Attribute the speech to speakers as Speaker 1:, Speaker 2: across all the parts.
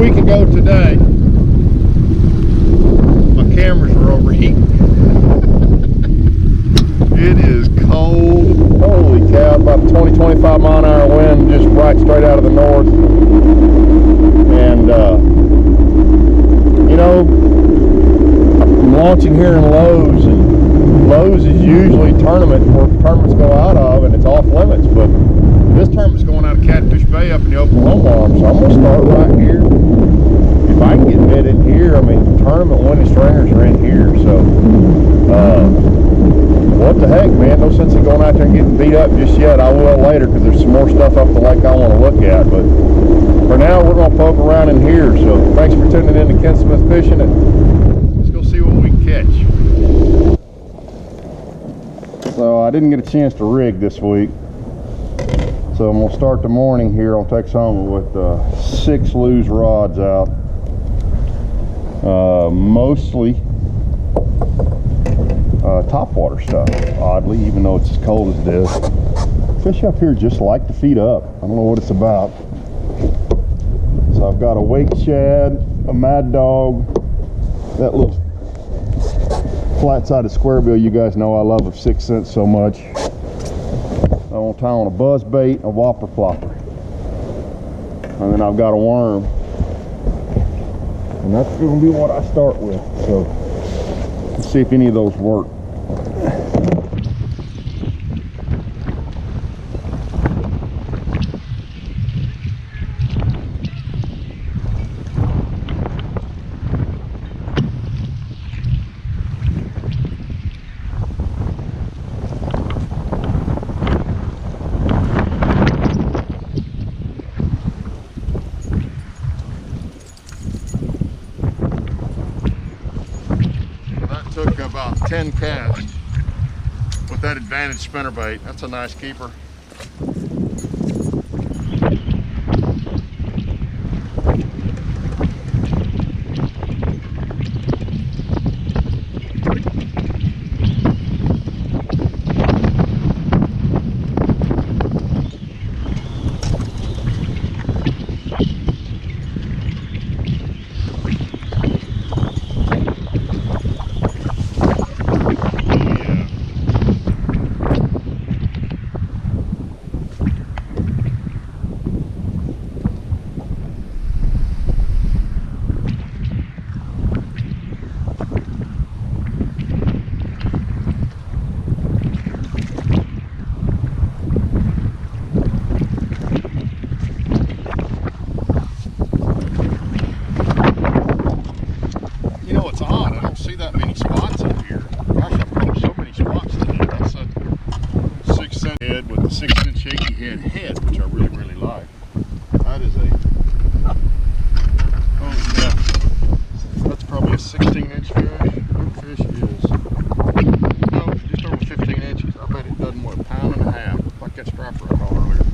Speaker 1: week ago today, my cameras were overheating. It is cold. Holy cow, about 20-25 mile an hour wind, just right straight out of the north. And you know, I'm launching here in Lowe's, and Lowe's is usually tournament where tournaments go out of, and it's off limits, but this tournament's going out of Catfish Bay up in the Oklahoma arm, so I'm going to start right here. If I can get bit in here, I mean, tournament winning stringers are in here, so what the heck, man, no sense in going out there and getting beat up just yet. I will later, because there's some more stuff up the lake I want to look at, but for now, we're going to poke around in here. So thanks for tuning in to Ken Smith Fishing, and let's go see what we can catch. So I didn't get a chance to rig this week, so I'm going to start the morning here on Texoma with 6 loose rods out, mostly topwater stuff, oddly, even though it's as cold as it is. Fish up here just like to feed up. I don't know what it's about. So I've got a wake shad, a mad dog, that little flat-sided squarebill you guys know I love of 6 cents so much. I'm going to tie on a buzz bait, a whopper flopper, and then I've got a worm, and that's going to be what I start with. So let's see if any of those work. Took about 10 casts with that advantage spinnerbait. That's a nice keeper. Head, which I really like. That is a, oh yeah, that's probably a 16-inch fish. That fish is, no, just over 15 inches. I bet it doesn't weigh a pound and a half, like that striper I caught earlier.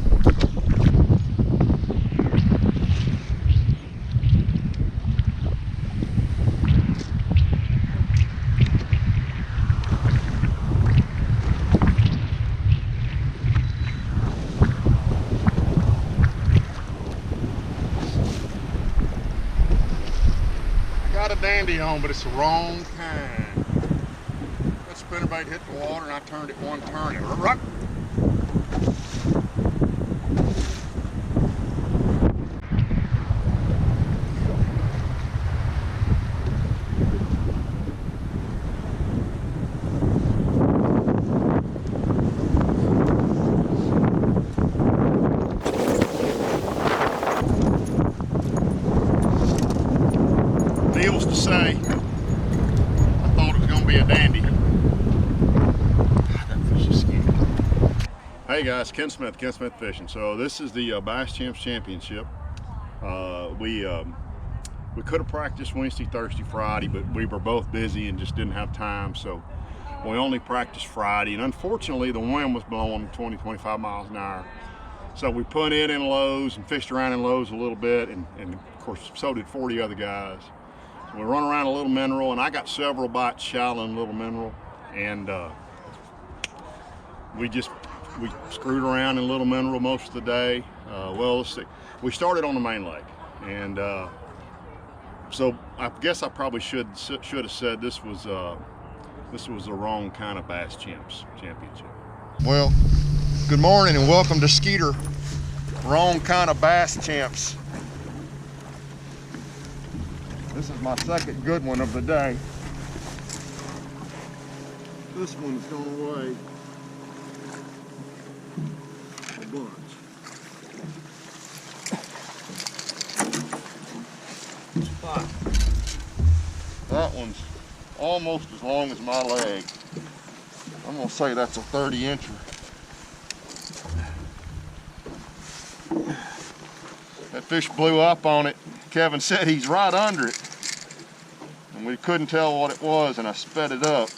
Speaker 1: Dandy on, but it's the wrong kind. That spinnerbait hit the water and I turned it one turn. Right. Needless to say, I thought it was going to be a dandy. God, that fish is skinny. Hey guys, Ken Smith Fishing. So this is the BassChamps Championship. We could have practiced Wednesday, Thursday, Friday, but we were both busy and just didn't have time. So we only practiced Friday, and unfortunately the wind was blowing 20-25 miles an hour. So we put it in Lowe's and fished around in Lowe's a little bit, and of course so did 40 other guys. We run around a Little Mineral, and I got several bites shallow in Little Mineral, and we screwed around in Little Mineral most of the day. Well, let's see. We started on the main lake, and So I guess I probably should have said this was the wrong kind of BassChamps Championship. Well, good morning and welcome to Skeeter. Wrong kind of BassChamps. This is my second good one of the day. This one's gone away a bunch. Spot. That one's almost as long as my leg. I'm gonna say that's a 30-incher. That fish blew up on it. Kevin said he's right under it. And we couldn't tell what it was, and I sped it up.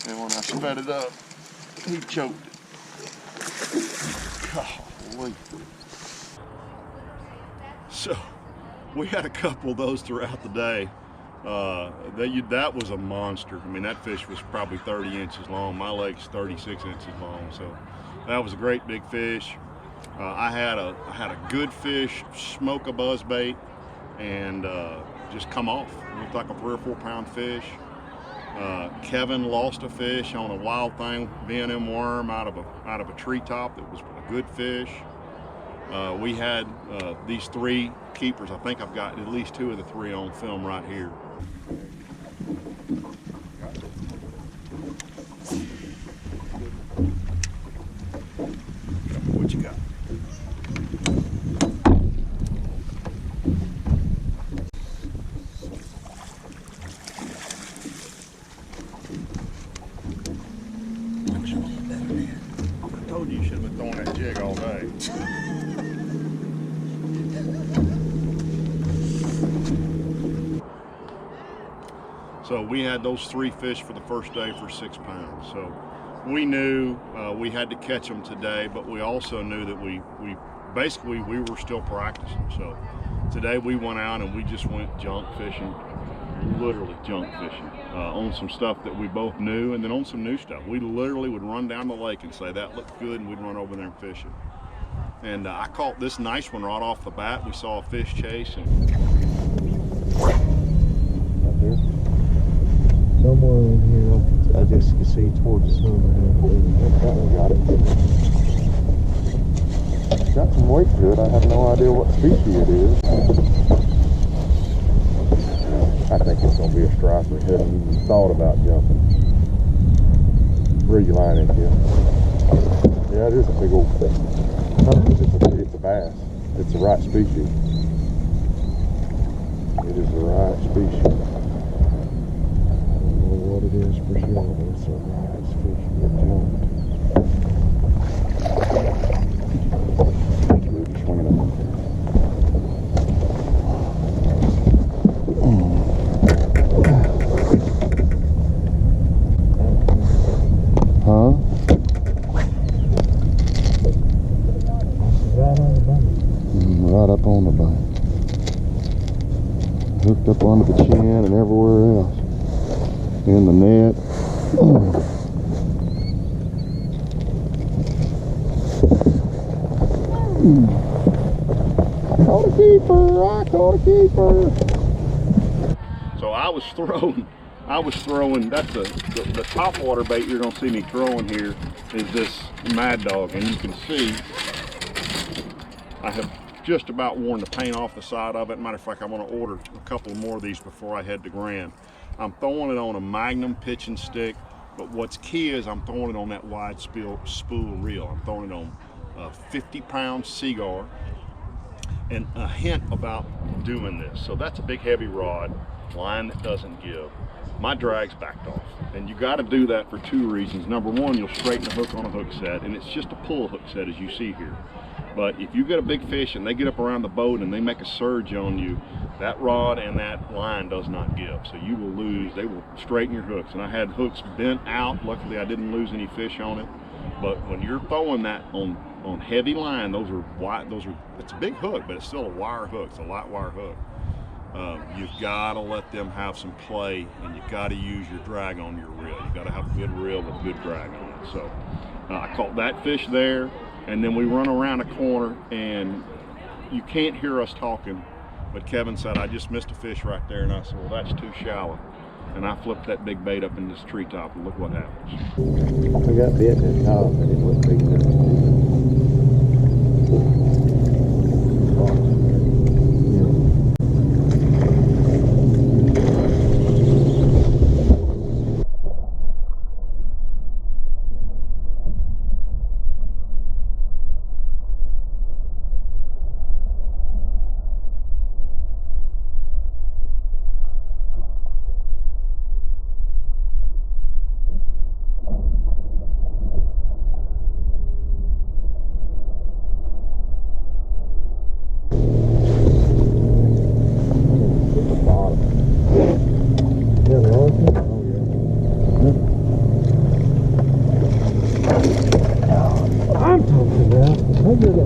Speaker 1: And when I sped it up, he choked it. Golly. So, we had a couple of those throughout the day. That was a monster. I mean, that fish was probably 30 inches long. My leg's 36 inches long. So, that was a great big fish. I had a good fish smoke a buzzbait and just come off. It looked like a 3 or 4 pound fish. Kevin lost a fish on a wild thing, V&M worm out of a treetop. That was a good fish. We had these 3 keepers. I think I've got at least 2 of the 3 on film right here. What you got? I told you should have been throwing that jig all day. So we had those 3 fish for the first day for 6 pounds. So we knew we had to catch them today, but we also knew that we were still practicing. So today we went out and we just went junk fishing, literally junk fishing, on some stuff that we both knew, and then on some new stuff. We literally would run down the lake and say, that looked good, and we'd run over there and fish it. And I caught this nice one right off the bat. We saw a fish chase. And
Speaker 2: somewhere in here, I just can see towards the sun. That one got it. It's got some weight to it. I have no idea what species it is. I think it's going to be a striper. I hadn't even thought about jumping. Where are you line it, Jim? Yeah, it is a big old thing. It's a bass. It's the right species. It is the right species. What it is for sure, but it's a nice fish to get jumped. Just swing it up. Huh? Right on the bank. Right up on the bank. Hooked up under the chin and everywhere else. In the net. Caught a keeper, I caught a keeper.
Speaker 1: so I was throwing, that's the top water bait you're gonna see me throwing here is this Mad Dog, and you can see I have just about worn the paint off the side of it. Matter of fact, I'm gonna order a couple more of these before I head to Grand. I'm throwing it on a Magnum pitching stick, but what's key is I'm throwing it on that wide spool reel. I'm throwing it on a 50-pound Seaguar, and a hint about doing this. So that's a big heavy rod, line that doesn't give. My drag's backed off, and you got to do that for 2 reasons. Number 1, you'll straighten the hook on a hook set, and it's just a pull hook set as you see here. But if you get a big fish and they get up around the boat and they make a surge on you, that rod and that line does not give. So you will lose, they will straighten your hooks. And I had hooks bent out. Luckily I didn't lose any fish on it. But when you're throwing that on heavy line, those are wide, it's a big hook, but it's still a wire hook. It's a light wire hook. You've got to let them have some play, and you've got to use your drag on your reel. You've got to have a good reel with a good drag on it. So I caught that fish there, and then we run around a corner, and you can't hear us talking. But Kevin said, I just missed a fish right there, and I said, well, that's too shallow. And I flipped that big bait up in this treetop, and look what happens.
Speaker 2: I got bit in the top, and it wasn't big enough.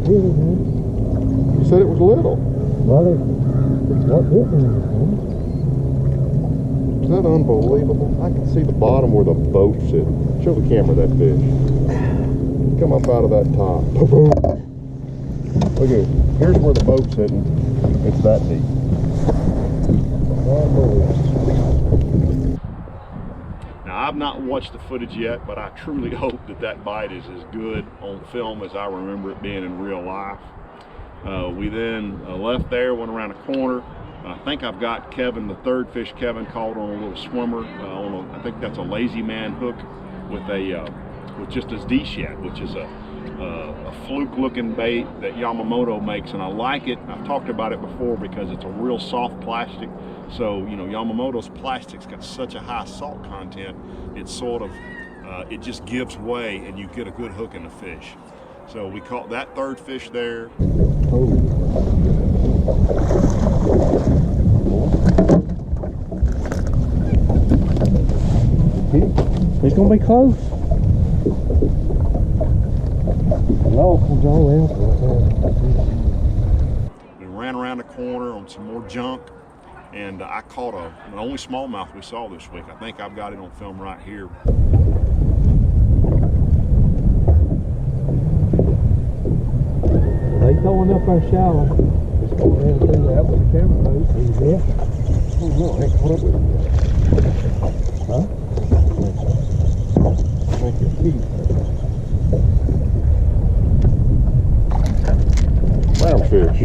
Speaker 2: You said it was little.
Speaker 3: Well, what difference?
Speaker 2: Is that unbelievable? I can see the bottom where the boat's sitting. Show the camera that fish. Come up out of that top. Look at it. Here's where the boat's sitting. It's that deep.
Speaker 1: Now, I've not watched the footage yet, but I truly hope that that bite is as good on film as I remember it being in real life. We then left there, went around a corner. I think I've got Kevin, the third fish Kevin caught on a little swimmer. I think that's a lazy man hook with just a D-shad, which is a fluke-looking bait that Yamamoto makes, and I like it. I've talked about it before because it's a real soft plastic. So, you know, Yamamoto's plastic's got such a high salt content, it's sort of, it just gives way and you get a good hook in the fish. So we caught that third fish there.
Speaker 3: He's gonna be close.
Speaker 1: We ran around the corner on some more junk, and I caught the only smallmouth we saw this week. I think I've got it on film right here.
Speaker 3: They throwing up our shallow. Just go down through that with the camera moves. He's there.
Speaker 2: Oh no, I ain't caught up with him yet.
Speaker 3: Huh?
Speaker 2: Thank you. Brown fish.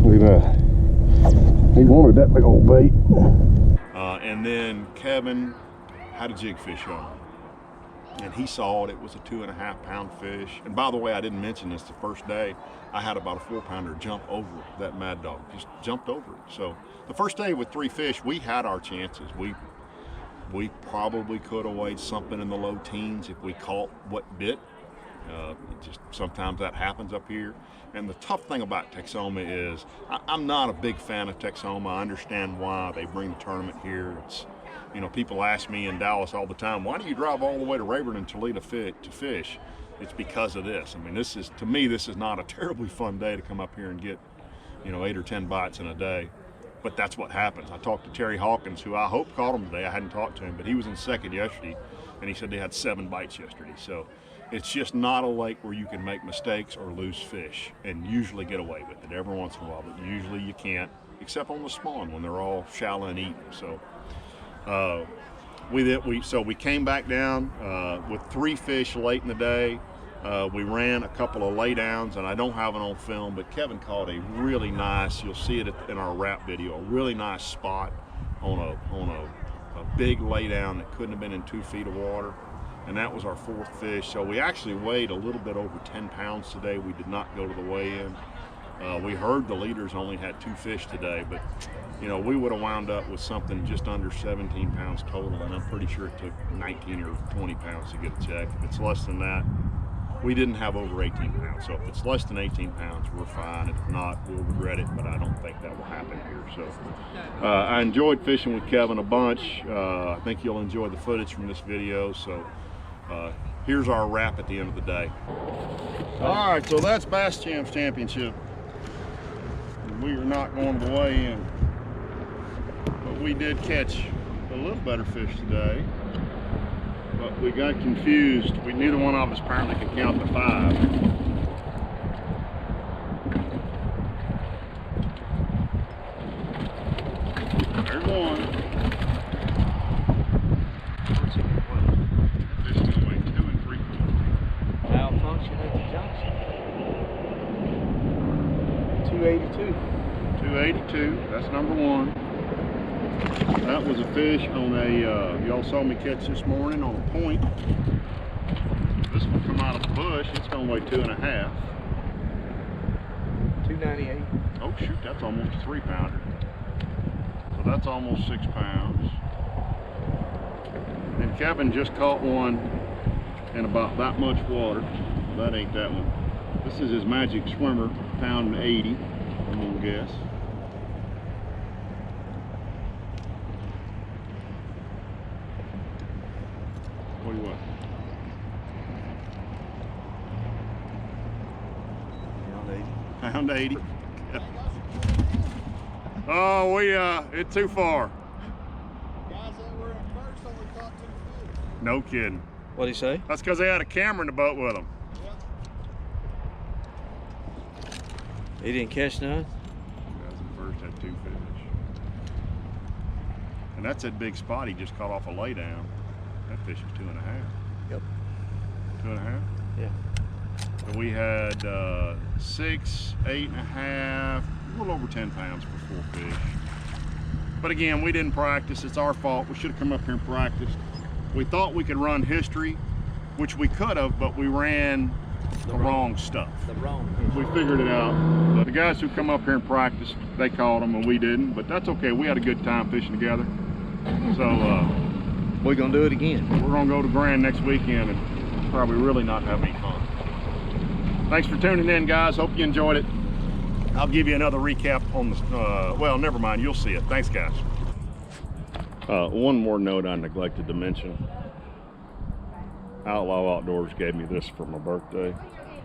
Speaker 2: Look at that. He wanted that big old bait.
Speaker 1: And then Kevin had a jig fish on, and he saw it was a 2.5 pound fish. And by the way, I didn't mention this, the first day I had about a 4-pounder jump over that Mad Dog, just jumped over it. So the first day with 3 fish, we had our chances. We probably could have weighed something in the low teens if we caught what bit. Just sometimes that happens up here. And the tough thing about Texoma is I'm not a big fan of Texoma. I understand why they bring the tournament here. It's, you know, people ask me in Dallas all the time, why do you drive all the way to Rayburn and Toledo to fish? It's because of this. I mean, this is, to me, this is not a terribly fun day to come up here and get, you know, 8 or 10 bites in a day. But that's what happens. I talked to Terry Hawkins, who I hope caught him today. I hadn't talked to him, but he was in second yesterday, and he said they had 7 bites yesterday. So it's just not a lake where you can make mistakes or lose fish and usually get away with it every once in a while, but usually you can't, except on the spawn when they're all shallow and eating. So we came back down with 3 fish late in the day. We ran a couple of laydowns, and I don't have it on film, but Kevin caught a really nice, you'll see it in our wrap video, a really nice spot on a big laydown that couldn't have been in 2 feet of water. And that was our 4th fish. So we actually weighed a little bit over 10 pounds today. We did not go to the weigh-in. We heard the leaders only had 2 fish today, but you know, we would have wound up with something just under 17 pounds total, and I'm pretty sure it took 19 or 20 pounds to get a check. If it's less than that, we didn't have over 18 pounds. So if it's less than 18 pounds, we're fine. If not, we'll regret it, but I don't think that will happen here. So I enjoyed fishing with Kevin a bunch. I think you'll enjoy the footage from this video. So here's our wrap at the end of the day. All right, so that's BassChamps Championship. We are not going to weigh in, but we did catch a little better fish today. but we got confused. Neither one of us apparently could count to 5. There's one. This is gonna weigh 2 3/4.
Speaker 3: Malfunction at the junction. 282.
Speaker 1: 282, that's number 1. That was a fish on a, y'all saw me catch this morning on a point. This will come out of the bush, it's gonna weigh 2.5.
Speaker 3: 298.
Speaker 1: Oh shoot, that's almost a 3-pounder. So that's almost 6 pounds. And Kevin just caught one in about that much water. That ain't that one. This is his magic swimmer, 1.80 pounds, I'm gonna guess. What do you want? Pound 80. Oh, it's too far.
Speaker 4: Guys that were at first only caught 2 fish.
Speaker 1: No kidding.
Speaker 3: What'd he say?
Speaker 1: That's because they had a camera in the boat with them.
Speaker 3: He didn't catch none?
Speaker 1: Guys at first had 2 fish. And that's that big spot he just caught off a laydown. That fish is 2.5.
Speaker 3: Yep.
Speaker 1: 2.5?
Speaker 3: Yeah.
Speaker 1: So we had 6, 8.5, a little over 10 pounds for 4 fish. But again, we didn't practice. It's our fault. We should have come up here and practiced. We thought we could run history, which we could have, but we ran the wrong stuff.
Speaker 3: The wrong fish.
Speaker 1: We figured it out. The guys who come up here and practice, they caught them and we didn't, but that's okay. We had a good time fishing together. So
Speaker 3: we're gonna do it again.
Speaker 1: we're gonna go to Grand next weekend and probably really not have any fun. Thanks for tuning in, guys. Hope you enjoyed it. I'll give you another recap on the, well, never mind. You'll see it. Thanks, guys. One more note I neglected to mention. Outlaw Outdoors gave me this for my birthday.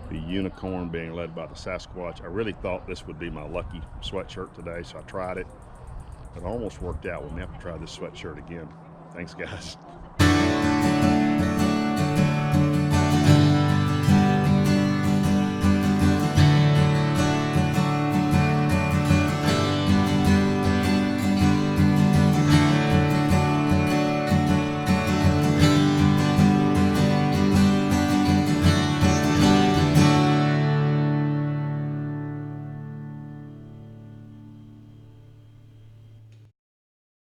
Speaker 1: The unicorn being led by the Sasquatch. I really thought this would be my lucky sweatshirt today, so I tried it. It almost worked out. We'll have to try this sweatshirt again. Thanks, guys.